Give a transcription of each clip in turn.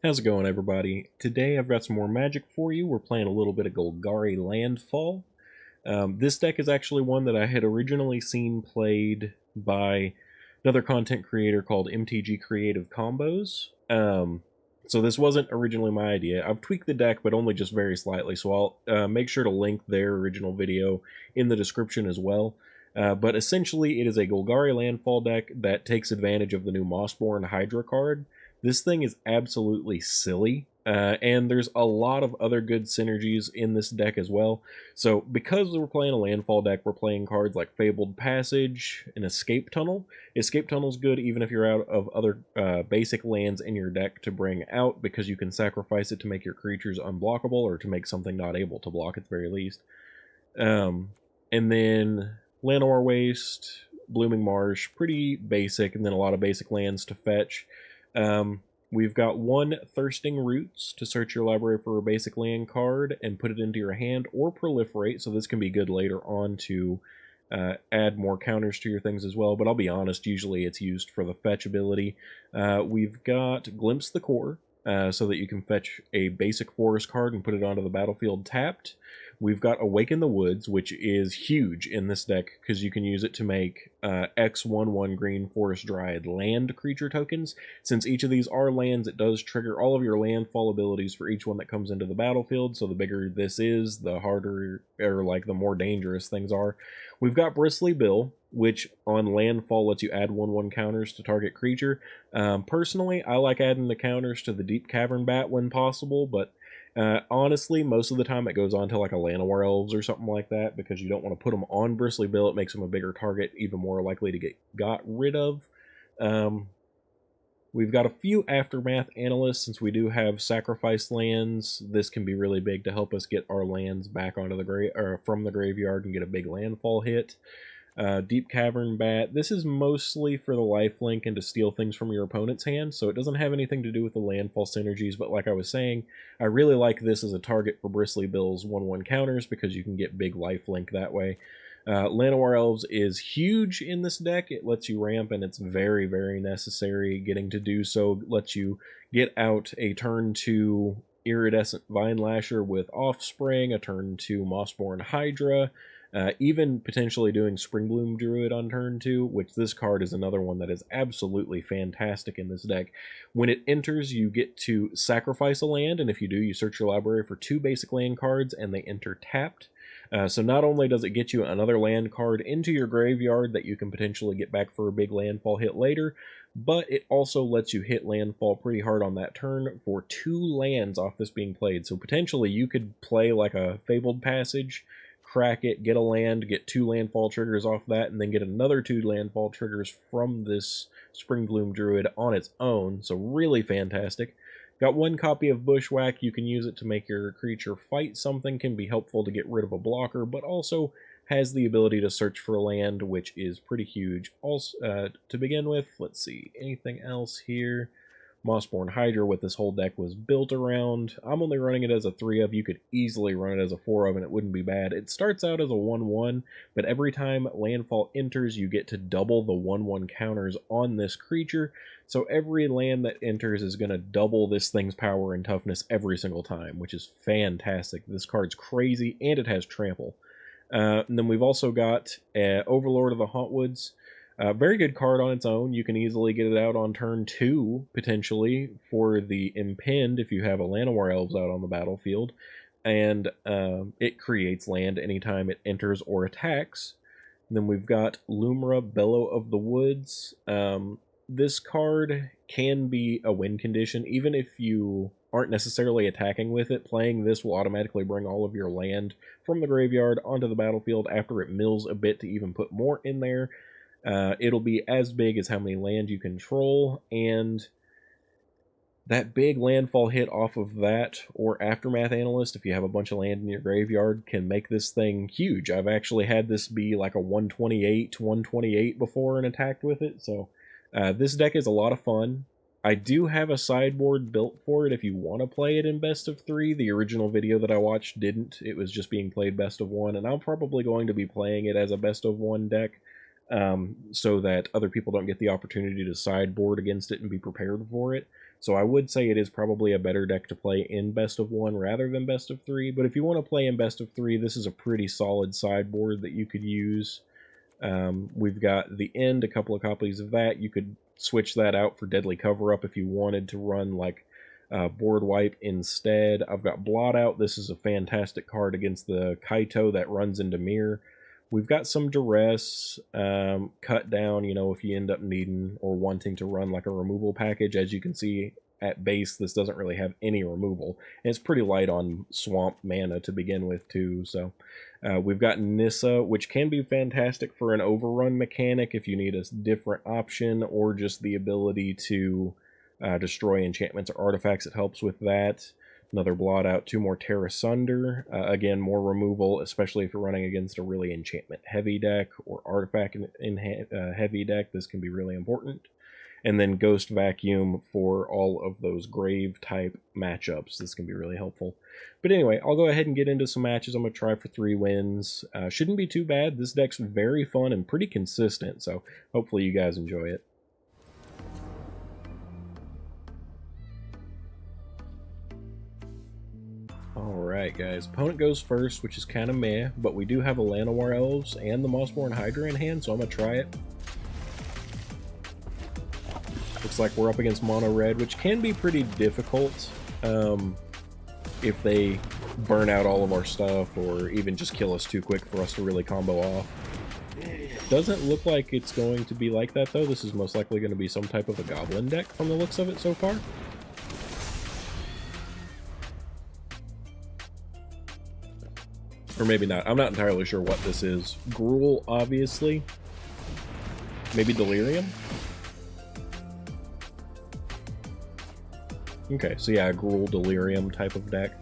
How's it going, everybody? Today I've got some more Magic for you. We're playing a little bit of Golgari Landfall. This deck is actually one that I had originally seen played by another content creator called MTG Creative Combos. So this wasn't originally my idea. I've tweaked the deck, but only just very slightly, so I'll make sure to link their original video in the description as well. But essentially, it is a Golgari Landfall deck that takes advantage of the new Mossborn Hydra card. This thing is absolutely silly, and there's a lot of other good synergies in this deck as well. So because we're playing a landfall deck, we're playing cards like Fabled Passage and Escape Tunnel. Escape Tunnel is good even if you're out of other basic lands in your deck to bring out, because you can sacrifice it to make your creatures unblockable, or to make something not able to block at the very least. And then Llanowar Waste, Blooming Marsh, pretty basic, and then a lot of basic lands to fetch. We've got one Thirsting Roots to search your library for a basic land card and put it into your hand, or proliferate, so this can be good later on to add more counters to your things as well, but I'll be honest, usually it's used for the fetch ability. We've got Glimpse the Core, so that you can fetch a basic forest card and put it onto the battlefield tapped. We've got Awaken the Woods, which is huge in this deck because you can use it to make X1/1 green forest dryad land creature tokens. Since each of these are lands, it does trigger all of your landfall abilities for each one that comes into the battlefield. So the bigger this is, the harder, or like the more dangerous things are. We've got Bristly Bill, which on landfall lets you add 1/1 counters to target creature. Personally, I like adding the counters to the Deep Cavern Bat when possible, but honestly, most of the time it goes on to like a Llanowar Elves or something like that, because you don't want to put them on Bristly Bill. It makes them a bigger target, even more likely to get got rid of. We've got a few Aftermath Analysts. Since we do have sacrifice lands, this can be really big to help us get our lands back onto the from the graveyard and get a big landfall hit. Deep Cavern Bat. This is mostly for the lifelink and to steal things from your opponent's hand, so it doesn't have anything to do with the landfall synergies, but like I was saying, I really like this as a target for Bristly Bill's 1/1 counters because you can get big lifelink that way. Llanowar Elves is huge in this deck. It lets you ramp, and it's very, very necessary. Getting to do so lets you get out a turn 2 Iridescent Vine Lasher with Offspring, a turn 2 Mossborn Hydra, even potentially doing Springbloom Druid on turn 2, which this card is another one that is absolutely fantastic in this deck. When it enters, you get to sacrifice a land, and if you do, you search your library for 2 basic land cards, and they enter tapped. So not only does it get you another land card into your graveyard that you can potentially get back for a big landfall hit later, but it also lets you hit landfall pretty hard on that turn for 2 lands off this being played. So potentially you could play like a Fabled Passage, crack it, get a land, get 2 landfall triggers off that, and then get another 2 landfall triggers from this Springbloom Druid on its own. So really fantastic. Got 1 copy of Bushwhack. You can use it to make your creature fight something, can be helpful to get rid of a blocker, but also has the ability to search for a land, which is pretty huge. Also, to begin with, let's see, anything else here? Mossborn Hydra, what this whole deck was built around. I'm only running it as a 3 of. You could easily run it as a 4 of, and it wouldn't be bad. It starts out as a 1/1, but every time landfall enters, you get to double the 1/1 counters on this creature. So every land that enters is going to double this thing's power and toughness every single time, which is fantastic. This card's crazy, and it has trample. And then we've also got Overlord of the Hauntwoods. Very good card on its own. You can easily get it out on turn 2, potentially, for the Impend if you have a Llanowar Elves out on the battlefield. And it creates land anytime it enters or attacks. And then we've got Lumra, Bellow of the Woods. This card can be a win condition, even if you aren't necessarily attacking with it. Playing this will automatically bring all of your land from the graveyard onto the battlefield after it mills a bit to even put more in there. It'll be as big as how many land you control, and that big landfall hit off of that or Aftermath Analyst, if you have a bunch of land in your graveyard, can make this thing huge. I've actually had this be like a 128 before and attacked with it, so this deck is a lot of fun. I do have a sideboard built for it if you want to play it in best of 3. The original video that I watched didn't. It was just being played best of 1, and I'm probably going to be playing it as a best of 1 deck, so that other people don't get the opportunity to sideboard against it and be prepared for it. So I would say it is probably a better deck to play in best of 1 rather than best of 3. But if you want to play in best of 3, this is a pretty solid sideboard that you could use. We've got the End, a couple of copies of that. You could switch that out for Deadly Cover-Up if you wanted to run like Board Wipe instead. I've got Blot Out. This is a fantastic card against the Kaito that runs into Mirror. We've got some Duress, Cut Down, you know, if you end up needing or wanting to run like a removal package. As you can see at base, this doesn't really have any removal. And it's pretty light on swamp mana to begin with too. So we've got Nissa, which can be fantastic for an overrun mechanic if you need a different option, or just the ability to destroy enchantments or artifacts. It helps with that. Another Blot Out, 2 more Terra Sunder. Again, more removal, especially if you're running against a really enchantment-heavy deck or artifact-heavy deck. This can be really important. And then Ghost Vacuum for all of those Grave-type matchups. This can be really helpful. But anyway, I'll go ahead and get into some matches. I'm going to try for 3 wins. Shouldn't be too bad. This deck's very fun and pretty consistent, so hopefully you guys enjoy it. Alright guys, opponent goes first, which is kind of meh, but we do have a Llanowar Elves and the Mossborn Hydra in hand, so I'm going to try it. Looks like we're up against Mono Red, which can be pretty difficult if they burn out all of our stuff or even just kill us too quick for us to really combo off. Doesn't look like it's going to be like that though. This is most likely going to be some type of a Goblin deck from the looks of it so far. Or maybe not. I'm not entirely sure what this is. Gruul, obviously. Maybe Delirium? Okay, so yeah, a Gruul Delirium type of deck.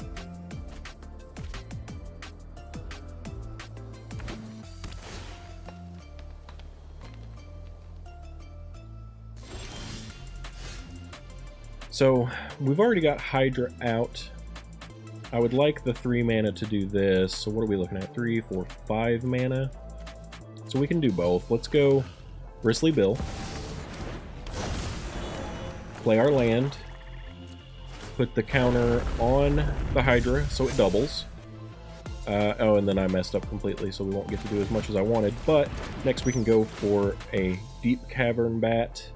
So, we've already got Hydra out. I would like the 3 mana to do this. So what are we looking at? 3, 4, 5 mana. So we can do both. Let's go Bristly Bill. Play our land. Put the counter on the Hydra so it doubles. Oh, and then I messed up completely, so we won't get to do as much as I wanted. But next we can go for a Deep Cavern Bat.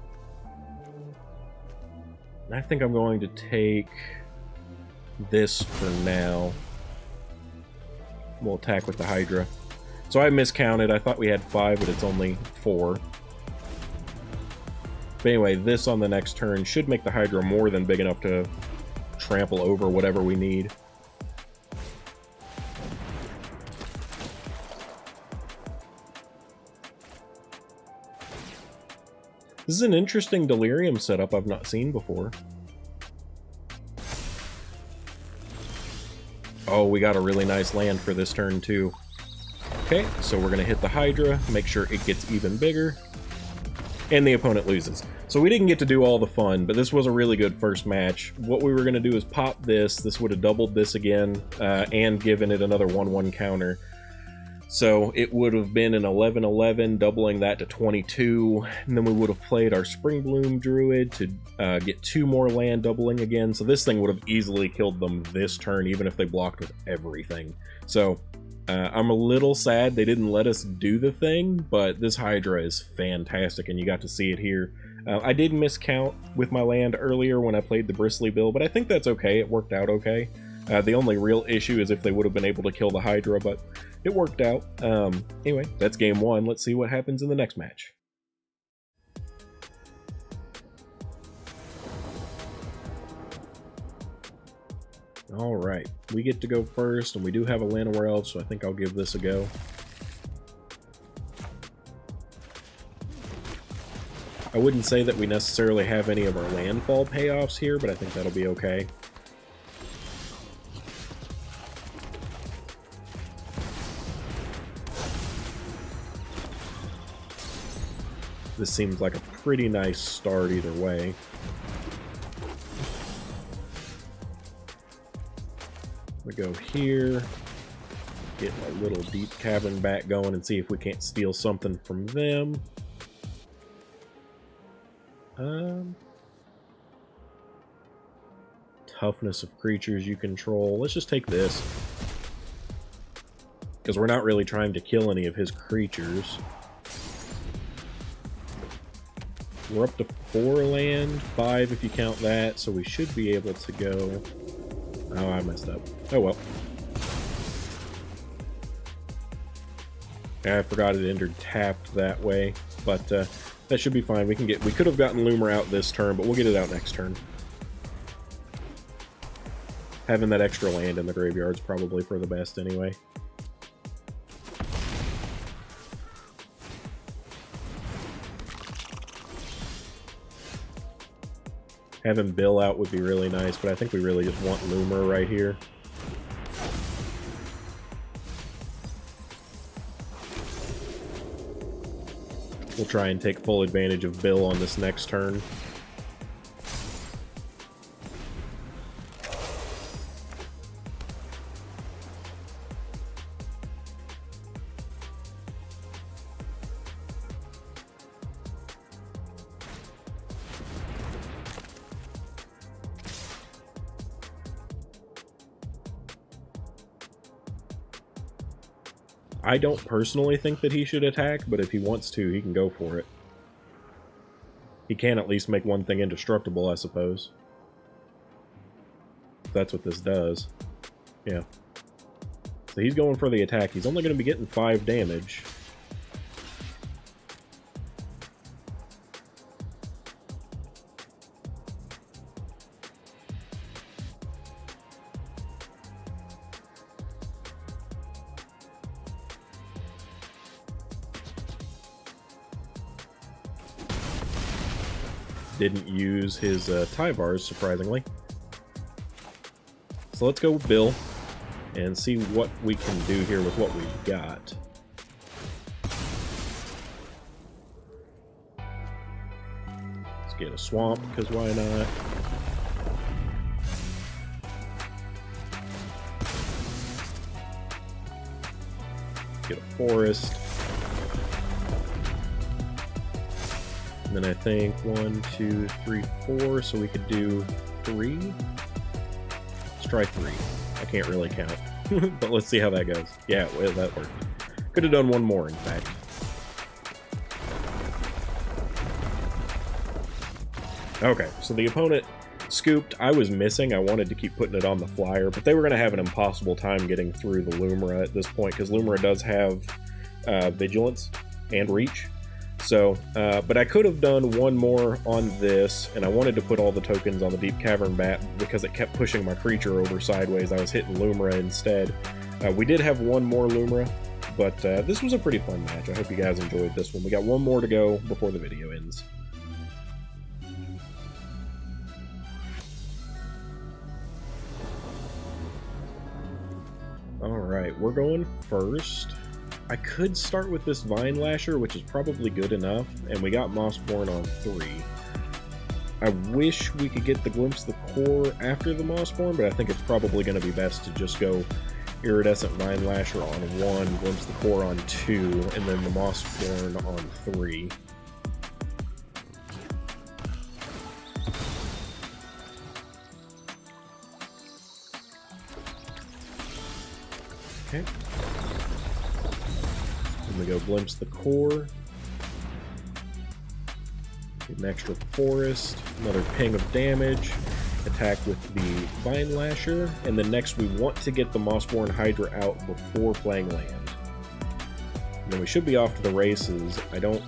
I think I'm going to take this for now. We'll attack with the Hydra. So I miscounted. I thought we had 5, but it's only 4. But anyway, this on the next turn should make the Hydra more than big enough to trample over whatever we need. This is an interesting Delirium setup I've not seen before. Oh, we got a really nice land for this turn, too. Okay, so we're going to hit the Hydra, make sure it gets even bigger, and the opponent loses. So we didn't get to do all the fun, but this was a really good first match. What we were going to do is pop this. This would have doubled this again, and given it another 1/1 counter. So it would have been an 11/11, doubling that to 22, and then we would have played our Spring Bloom Druid to get 2 more land, doubling again. So this thing would have easily killed them this turn, even if they blocked with everything. So I'm a little sad they didn't let us do the thing, but this Hydra is fantastic, and you got to see it here. I did miscount with my land earlier when I played the Bristly Bill, but I think that's okay. It worked out okay. The only real issue is if they would have been able to kill the Hydra, but it worked out. Anyway, that's game 1. Let's see what happens in the next match. Alright, we get to go first, and we do have a Llanowar Elf, so I think I'll give this a go. I wouldn't say that we necessarily have any of our landfall payoffs here, but I think that'll be okay. This seems like a pretty nice start either way. We go here, get my little Deep Cavern back going and see if we can't steal something from them. toughness of creatures you control. Let's just take this. Because we're not really trying to kill any of his creatures. We're up to 4 land, 5 if you count that, so we should be able to go... Oh, I messed up. Oh well. I forgot it entered tapped that way, but that should be fine. We could have gotten Loomer out this turn, but we'll get it out next turn. Having that extra land in the graveyard's probably for the best anyway. Having Bill out would be really nice, but I think we really just want Loomer right here. We'll try and take full advantage of Bill on this next turn. I don't personally think that he should attack, but if he wants to, he can go for it. He can at least make one thing indestructible, I suppose. If that's what this does. Yeah. So he's going for the attack. He's only going to be getting 5 damage. Didn't use his Tyvars, surprisingly. So let's go Bill and see what we can do here with what we've got. Let's get a swamp, because why not? Get a forest. And then I think 1, 2, 3, 4, so we could do 3? Let's try 3. I can't really count, but let's see how that goes. Yeah, well, that worked. Could have done 1 more, in fact. Okay, so the opponent scooped. I was missing. I wanted to keep putting it on the flyer, but they were going to have an impossible time getting through the Lumera at this point, because Lumera does have Vigilance and Reach. So, but I could have done 1 more on this, and I wanted to put all the tokens on the Deep Cavern Bat because it kept pushing my creature over sideways. I was hitting Lumera instead. We did have 1 more Lumera, but this was a pretty fun match. I hope you guys enjoyed this one. We got 1 more to go before the video ends. Alright, we're going first. I could start with this Vine Lasher, which is probably good enough, and we got Mossborn on 3. I wish we could get the Glimpse the Core after the Mossborn, but I think it's probably going to be best to just go Iridescent Vine Lasher on 1, Glimpse the Core on 2, and then the Mossborn on 3. Okay. Then we go Glimpse the Core. Get an extra Forest, another ping of damage, attack with the Vine Lasher, and then next we want to get the Mossborn Hydra out before playing land. And then we should be off to the races. I don't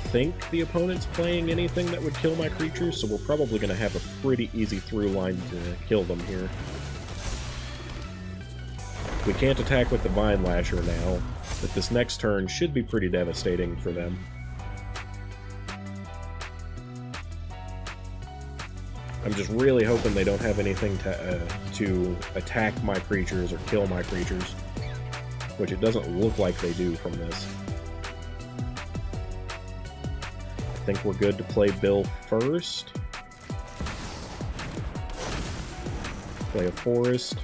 think the opponent's playing anything that would kill my creatures, so we're probably going to have a pretty easy through line to kill them here. We can't attack with the Vine Lasher now, but this next turn should be pretty devastating for them. I'm just really hoping they don't have anything to attack my creatures or kill my creatures, which it doesn't look like they do from this. I think we're good to play Bill first. Play a Forest.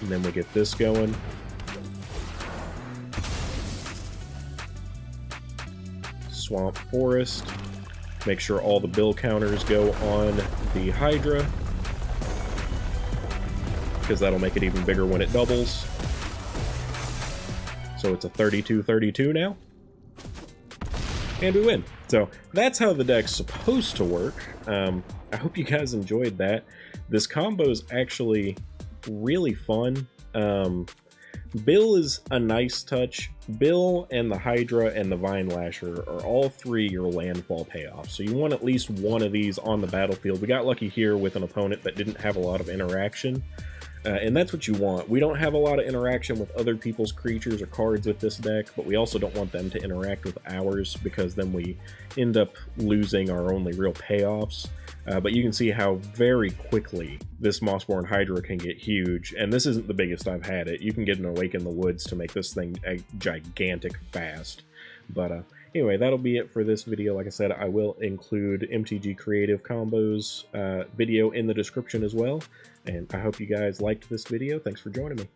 And then we get this going. Swamp Forest. Make sure all the bill counters go on the Hydra, because that'll make it even bigger when it doubles. So it's a 32-32 now. And we win. So that's how the deck's supposed to work. I hope you guys enjoyed that. This combo is actually really fun. Bill is a nice touch. Bill and the Hydra and the Vine Lasher are all three your landfall payoffs. So you want at least one of these on the battlefield. We got lucky here with an opponent that didn't have a lot of interaction. And that's what you want. We don't have a lot of interaction with other people's creatures or cards with this deck, but we also don't want them to interact with ours, because then we end up losing our only real payoffs. But you can see how very quickly this Mossborn Hydra can get huge, and this isn't the biggest I've had it. You can get an Awake in the Woods to make this thing gigantic fast. But anyway, that'll be it for this video. Like I said, I will include MTG Creative Combos video in the description as well. And I hope you guys liked this video. Thanks for joining me.